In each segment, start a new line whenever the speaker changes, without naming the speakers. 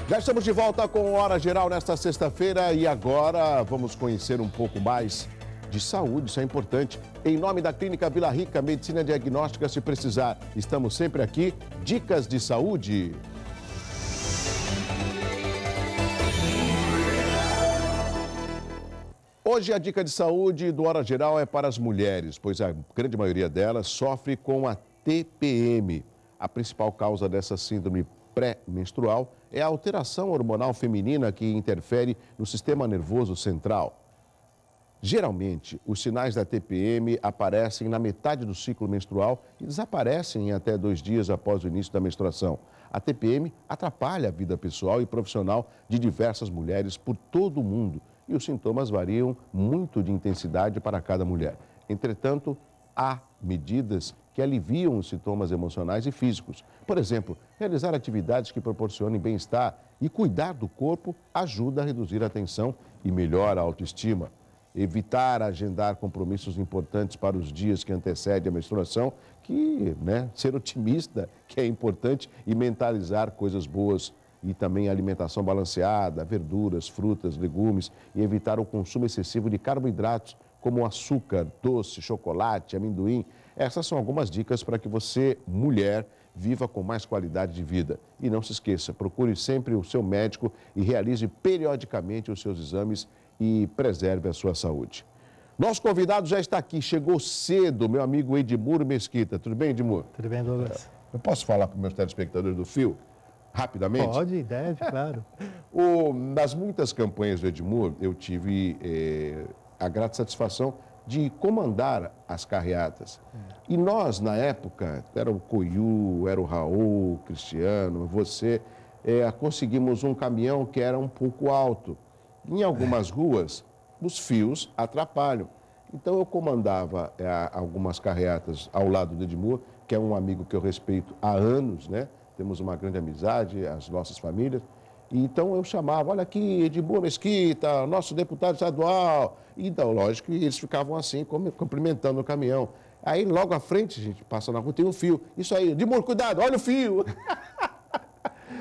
Já estamos de volta com Hora Geral nesta sexta-feira e agora vamos conhecer um pouco mais de saúde, isso é importante. Em nome da Clínica Vila Rica, Medicina Diagnóstica se precisar. Estamos sempre aqui, dicas de saúde. Hoje a dica de saúde do Hora Geral é para as mulheres, pois a grande maioria delas sofre com a TPM. A principal causa dessa síndrome pré-menstrual é a alteração hormonal feminina que interfere no sistema nervoso central. Geralmente, os sinais da TPM aparecem na metade do ciclo menstrual e desaparecem em até 2 dias após o início da menstruação. A TPM atrapalha a vida pessoal e profissional de diversas mulheres por todo o mundo e os sintomas variam muito de intensidade para cada mulher. Entretanto, há medidas que aliviam os sintomas emocionais e físicos. Por exemplo, realizar atividades que proporcionem bem-estar e cuidar do corpo ajuda a reduzir a tensão e melhora a autoestima. Evitar agendar compromissos importantes para os dias que antecedem a menstruação, ser otimista, que é importante, e mentalizar coisas boas e também alimentação balanceada, verduras, frutas, legumes e evitar o consumo excessivo de carboidratos como açúcar, doce, chocolate, amendoim. Essas são algumas dicas para que você, mulher, viva com mais qualidade de vida. E não se esqueça, procure sempre o seu médico e realize periodicamente os seus exames e preserve a sua saúde. Nosso convidado já está aqui, chegou cedo, meu amigo Edmur Mesquita. Tudo bem, Edmur?
Tudo bem, Douglas.
Eu posso falar para os meus telespectadores do Fio, rapidamente?
Pode, deve, claro.
Nas muitas campanhas do Edmur, eu tive a grata satisfação de comandar as carreatas. E nós, na época, era o Coiu, era o Raul, o Cristiano, você, conseguimos um caminhão que era um pouco alto. Em algumas ruas, os fios atrapalham. Então, eu comandava algumas carreatas ao lado do Edmur, que é um amigo que eu respeito há anos, né? Temos uma grande amizade, as nossas famílias. E então eu chamava, olha aqui, Edmur Mesquita, nosso deputado estadual. Então, lógico que eles ficavam assim, cumprimentando o caminhão. Aí, logo à frente, a gente passa na rua, tem um fio. Isso aí, Edmur, cuidado, olha o fio.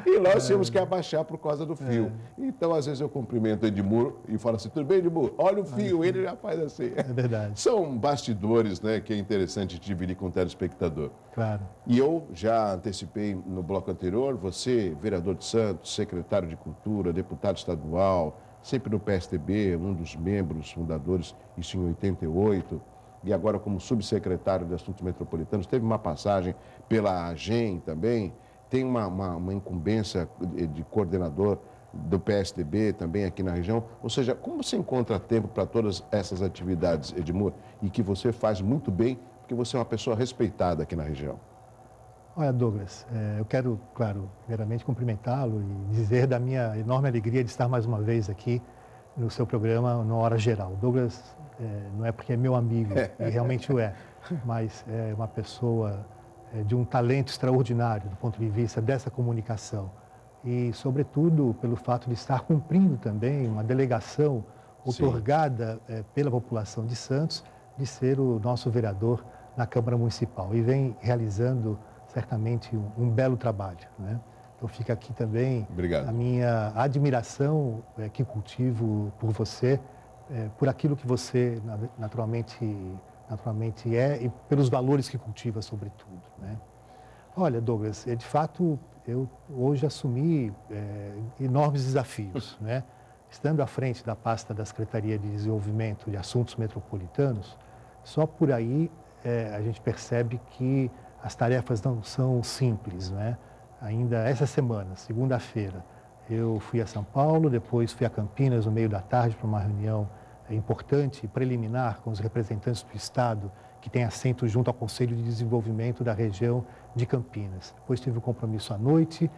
E nós tínhamos que abaixar por causa do fio. Então, às vezes, eu cumprimento o Edmur e falo assim, tudo bem, Edmur? Olha o fio, ele já faz assim.
É verdade.
São bastidores, né, que é interessante dividir com o telespectador.
Claro.
E eu já antecipei no bloco anterior, você, vereador de Santos, secretário de Cultura, deputado estadual, sempre no PSDB, um dos membros fundadores, isso em 88, e agora como subsecretário de Assuntos Metropolitanos, teve uma passagem pela AGEM também, tem uma incumbência de coordenador do PSDB também aqui na região. Ou seja, como você encontra tempo para todas essas atividades, Edmur, e que você faz muito bem, porque você é uma pessoa respeitada aqui na região?
Olha, Douglas, eu quero, claro, primeiramente cumprimentá-lo e dizer da minha enorme alegria de estar mais uma vez aqui no seu programa, no Hora Geral. Douglas não é porque é meu amigo, e realmente o é, mas é uma pessoa de um talento extraordinário do ponto de vista dessa comunicação e, sobretudo, pelo fato de estar cumprindo também uma delegação outorgada pela população de Santos de ser o nosso vereador na Câmara Municipal e vem realizando certamente um belo trabalho, né? Então fica aqui também a minha admiração que cultivo por você, por aquilo que você naturalmente é e pelos valores que cultiva sobretudo, né? Olha, Douglas, de fato eu hoje assumi enormes desafios, né? Estando à frente da pasta da Secretaria de Desenvolvimento de Assuntos Metropolitanos, só por aí a gente percebe que as tarefas não são simples, né? Ainda essa semana, segunda-feira, eu fui a São Paulo, depois fui a Campinas no meio da tarde para uma reunião importante, preliminar, com os representantes do Estado, que tem assento junto ao Conselho de Desenvolvimento da região de Campinas. Depois tive um compromisso à noite,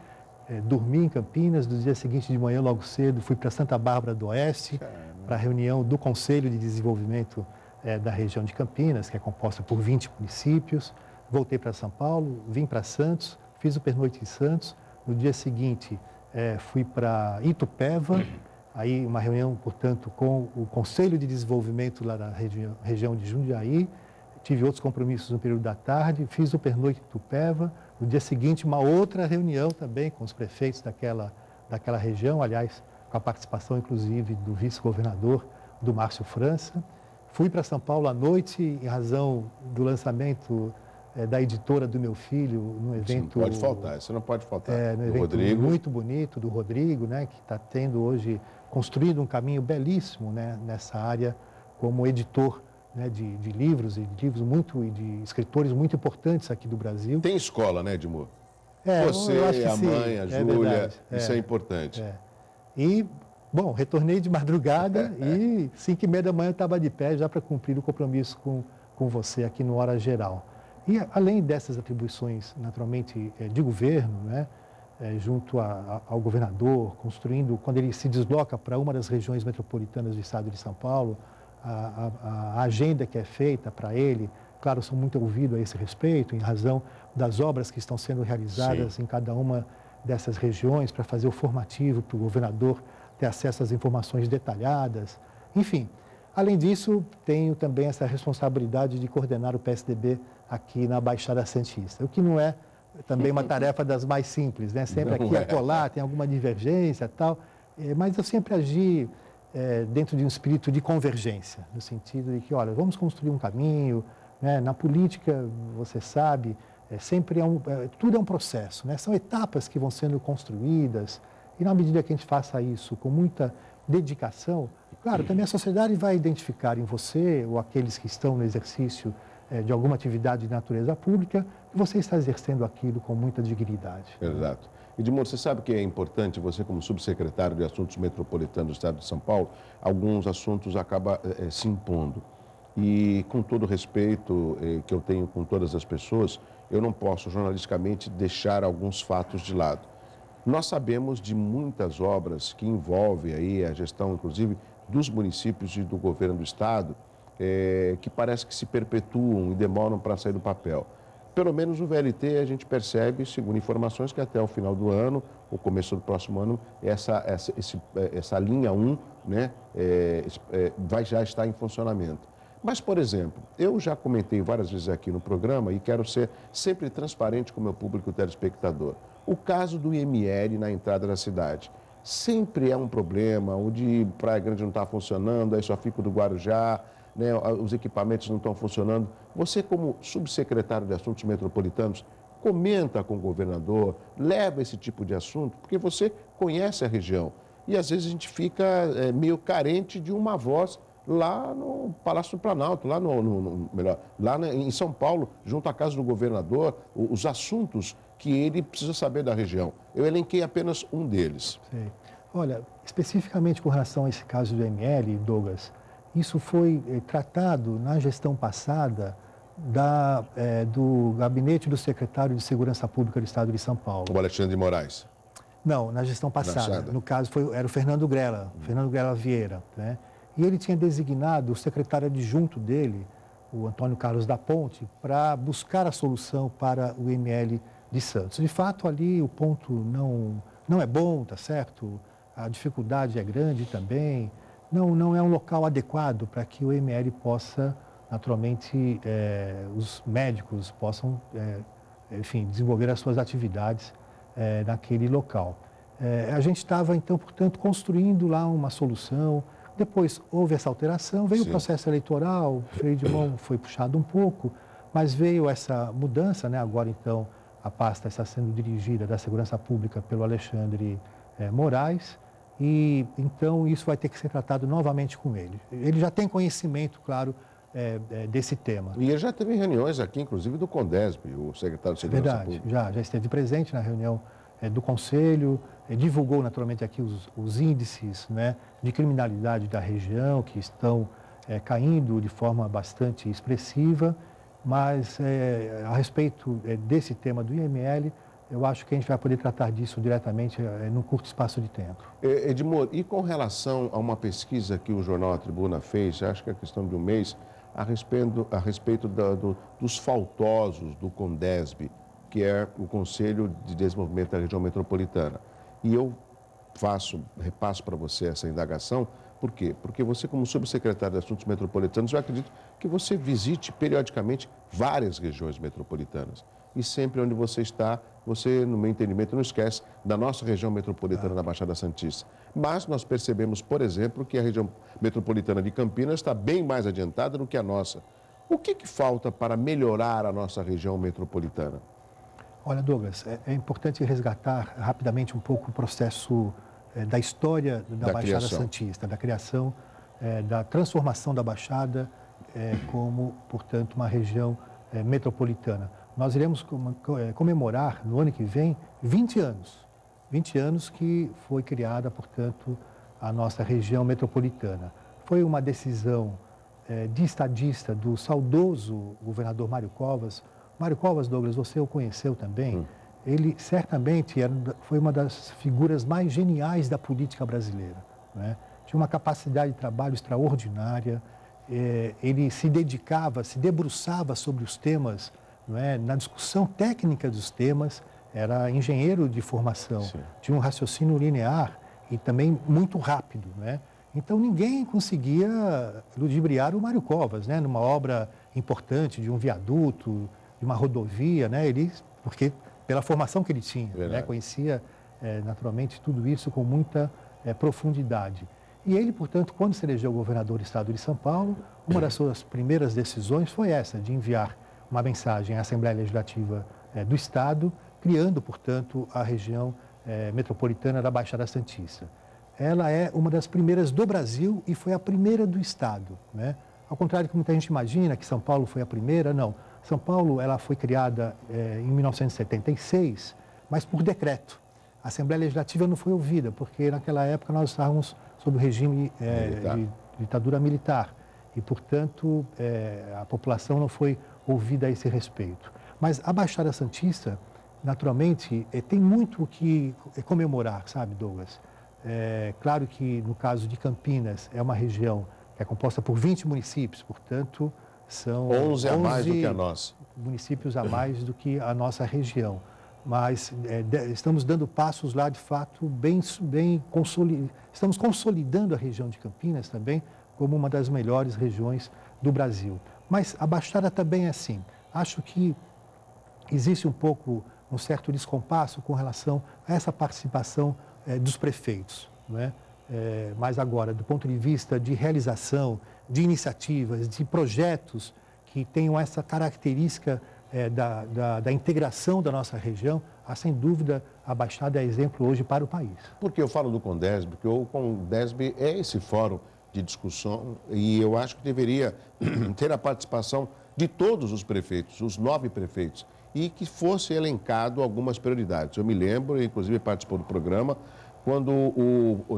dormi em Campinas, no dia seguinte de manhã, logo cedo, fui para Santa Bárbara do Oeste, para a reunião do Conselho de Desenvolvimento da região de Campinas, que é composta por 20 municípios. Voltei para São Paulo, vim para Santos, fiz o pernoite em Santos. No dia seguinte, fui para Itupeva, aí uma reunião, portanto, com o Conselho de Desenvolvimento lá da região de Jundiaí. Tive outros compromissos no período da tarde, fiz o pernoite em Itupeva. No dia seguinte, uma outra reunião também com os prefeitos daquela daquela região, aliás, com a participação, inclusive, do vice-governador, do Márcio França. Fui para São Paulo à noite, em razão do lançamento da editora do meu filho, num evento...
Não pode faltar, isso não pode faltar.
No evento
Rodrigo.
muito bonito do Rodrigo, né, que está tendo hoje, construído um caminho belíssimo, né, nessa área como editor, né, de livros, e de escritores muito importantes aqui do Brasil.
Tem escola, né, Edmur?
Você,
a mãe, a Júlia, isso é importante.
E, bom, retornei de madrugada e 5h30 da manhã eu estava de pé já para cumprir o compromisso com você aqui no Hora Geral. E, além dessas atribuições, naturalmente, de governo, né, junto ao governador, construindo, quando ele se desloca para uma das regiões metropolitanas do estado de São Paulo, a agenda que é feita para ele, claro, sou muito ouvido a esse respeito, em razão das obras que estão sendo realizadas Sim. em cada uma dessas regiões, para fazer o formativo para o governador ter acesso às informações detalhadas. Enfim, além disso, tenho também essa responsabilidade de coordenar o PSDB aqui na Baixada Santista, o que não é também uma tarefa das mais simples, né? Sempre não aqui e acolá tem alguma divergência e tal, mas eu sempre agi dentro de um espírito de convergência, no sentido de que, olha, vamos construir um caminho, né? Na política, você sabe, sempre tudo é um processo, né? São etapas que vão sendo construídas e na medida que a gente faça isso com muita dedicação, claro, também a sociedade vai identificar em você ou aqueles que estão no exercício de alguma atividade de natureza pública, que você está exercendo aquilo com muita dignidade.
Exato. Edmur, você sabe que é importante, você como subsecretário de Assuntos Metropolitanos do Estado de São Paulo, alguns assuntos acabam se impondo. E com todo o respeito que eu tenho com todas as pessoas, eu não posso jornalisticamente deixar alguns fatos de lado. Nós sabemos de muitas obras que envolvem aí a gestão, inclusive, dos municípios e do governo do Estado, que parece que se perpetuam e demoram para sair do papel. Pelo menos o VLT a gente percebe, segundo informações, que até o final do ano, ou começo do próximo ano, essa linha 1 né, vai já estar em funcionamento. Mas, por exemplo, eu já comentei várias vezes aqui no programa e quero ser sempre transparente com o meu público telespectador. O caso do IML na entrada da cidade. Sempre é um problema, o de Praia Grande não está funcionando, aí só fica o do Guarujá, né, os equipamentos não estão funcionando. Você, como subsecretário de Assuntos Metropolitanos, comenta com o governador, leva esse tipo de assunto, porque você conhece a região. E, às vezes, a gente fica meio carente de uma voz lá no Palácio do Planalto, lá em São Paulo, junto à casa do governador, os assuntos que ele precisa saber da região. Eu elenquei apenas um deles.
Sim. Olha, especificamente com relação a esse caso do IML, Douglas, isso foi tratado na gestão passada do gabinete do secretário de Segurança Pública do Estado de São Paulo.
O Alexandre de Moraes.
Não, na gestão passada. No caso, era o Fernando Grella, Fernando Grella Vieira, né? E ele tinha designado o secretário adjunto dele, o Antônio Carlos da Ponte, para buscar a solução para o IML de Santos. De fato, ali o ponto não é bom, tá certo? A dificuldade é grande também. Não é um local adequado para que o IML possa, naturalmente, os médicos possam, enfim, desenvolver as suas atividades naquele local. A gente estava, então, portanto, construindo lá uma solução. Depois houve essa alteração, veio Sim. o processo eleitoral, o freio de mão foi puxado um pouco, mas veio essa mudança, né? Agora, então, a pasta está sendo dirigida da Segurança Pública pelo Alexandre Moraes, e então isso vai ter que ser tratado novamente com ele. Ele já tem conhecimento, claro, desse tema.
E ele já teve reuniões aqui, inclusive do Condesb, o secretário de Segurança Pública.
Verdade, já esteve presente na reunião do Conselho, divulgou naturalmente aqui os índices, né, de criminalidade da região, que estão caindo de forma bastante expressiva, mas a respeito desse tema do IML, eu acho que a gente vai poder tratar disso diretamente num curto espaço de tempo.
Edmur, e com relação a uma pesquisa que o jornal A Tribuna fez, acho que é questão de um mês, a respeito dos faltosos do Condesb, que é o Conselho de Desenvolvimento da Região Metropolitana. E eu repasso para você essa indagação, por quê? Porque você, como subsecretário de Assuntos Metropolitanos, eu acredito que você visite periodicamente várias regiões metropolitanas. e sempre onde você está, você, no meu entendimento, não esquece da nossa região metropolitana da Baixada Santista. Mas nós percebemos, por exemplo, que a região metropolitana de Campinas está bem mais adiantada do que a nossa. O que falta para melhorar a nossa região metropolitana?
Olha, Douglas, é importante resgatar rapidamente um pouco o processo da história da Baixada
criação.
Santista, da criação, da transformação da Baixada como, portanto, uma região metropolitana. Nós iremos comemorar no ano que vem 20 anos. 20 anos que foi criada, portanto, a nossa região metropolitana. Foi uma decisão de estadista do saudoso governador Mário Covas. Mário Covas, Douglas, você o conheceu também. Ele certamente foi uma das figuras mais geniais da política brasileira, né? Tinha uma capacidade de trabalho extraordinária. Ele se dedicava, se debruçava sobre os temas, não é? Na discussão técnica dos temas. Era engenheiro de formação. Sim. Tinha um raciocínio linear e também muito rápido, né? Então, ninguém conseguia ludibriar o Mário Covas, né? Numa obra importante de um viaduto, de uma rodovia, né? Porque pela formação que ele tinha, né? Conhecia naturalmente tudo isso com muita profundidade. E ele, portanto, quando se elegeu governador do estado de São Paulo, uma das suas primeiras decisões foi essa, de enviar uma mensagem à Assembleia Legislativa do estado, criando, portanto, a região metropolitana da Baixada Santista. Ela é uma das primeiras do Brasil e foi a primeira do estado, né? Ao contrário do que muita gente imagina, que São Paulo foi a primeira, não. São Paulo ela foi criada em 1976, mas por decreto. A Assembleia Legislativa não foi ouvida, porque naquela época nós estávamos sob o regime de ditadura militar e, portanto, a população não foi ouvida a esse respeito. Mas a Baixada Santista, naturalmente, tem muito o que comemorar, sabe, Douglas? Claro que, no caso de Campinas, é uma região que é composta por 20 municípios, portanto, são
11 a mais do que a nossa.
Municípios a mais do que a nossa região. Mas estamos dando passos lá, de fato, estamos consolidando a região de Campinas também como uma das melhores regiões do Brasil. Mas a Baixada também é assim. Acho que existe um certo descompasso com relação a essa participação dos prefeitos, não é? Mas agora, do ponto de vista de realização, de iniciativas, de projetos que tenham essa característica da integração da nossa região, sem dúvida, a Baixada é exemplo hoje para o país.
Porque eu falo do Condesb, porque o Condesb é esse fórum de discussão e eu acho que deveria ter a participação de todos os prefeitos, os 9 prefeitos, e que fosse elencado algumas prioridades. Eu me lembro, inclusive participou do programa, quando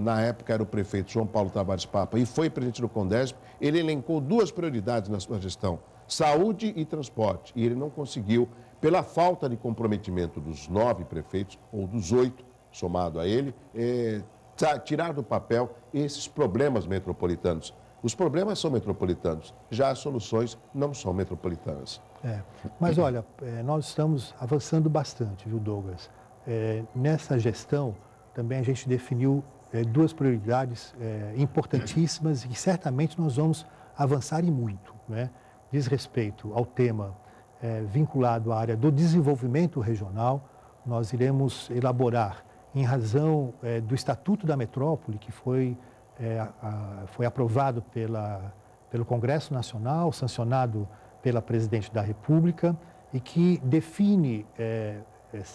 na época era o prefeito João Paulo Tavares Papa e foi presidente do Condesb, ele elencou 2 prioridades na sua gestão, saúde e transporte, e ele não conseguiu, pela falta de comprometimento dos 9 prefeitos, ou dos 8, somado a ele, tirar do papel esses problemas metropolitanos. Os problemas são metropolitanos, já as soluções não são metropolitanas.
Mas olha, nós estamos avançando bastante, viu, Douglas? Nessa gestão, também a gente definiu 2 prioridades importantíssimas e que certamente nós vamos avançar e muito, né? Diz respeito ao tema vinculado à área do desenvolvimento regional. Nós iremos elaborar, em razão do Estatuto da Metrópole, que foi aprovado pelo Congresso Nacional, sancionado pela Presidente da República, e que define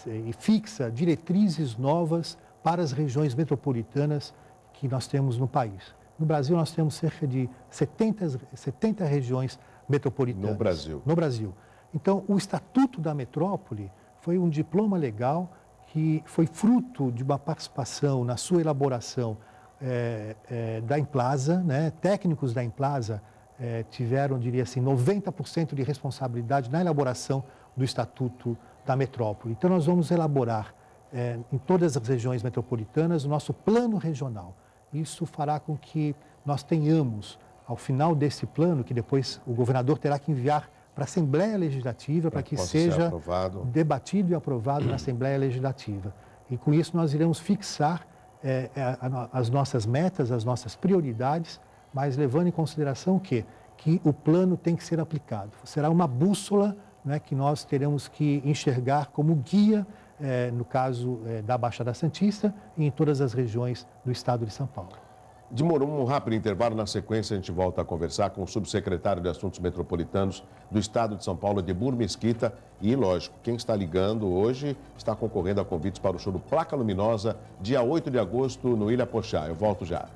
e fixa diretrizes novas para as regiões metropolitanas que nós temos no país. No Brasil, nós temos cerca de 70 regiões metropolitanas.
No
Brasil. Então, o Estatuto da Metrópole foi um diploma legal que foi fruto de uma participação na sua elaboração da Implasa, né? Técnicos da Implasa tiveram, diria assim, 90% de responsabilidade na elaboração do Estatuto da Metrópole. Então, nós vamos elaborar em todas as regiões metropolitanas o nosso plano regional. Isso fará com que nós tenhamos, ao final desse plano, que depois o governador terá que enviar para a Assembleia Legislativa para que seja debatido e aprovado na Assembleia Legislativa. E com isso nós iremos fixar as nossas metas, as nossas prioridades, mas levando em consideração que o plano tem que ser aplicado. Será uma bússola né, que nós teremos que enxergar como guia, no caso da Baixada Santista e em todas as regiões do estado de São Paulo.
Demorou um rápido intervalo. Na sequência, a gente volta a conversar com o subsecretário de Assuntos Metropolitanos do Estado de São Paulo, Edmur Mesquita. E, lógico, quem está ligando hoje está concorrendo a convites para o show do Placa Luminosa, dia 8 de agosto, no Ilha Pochá. Eu volto já.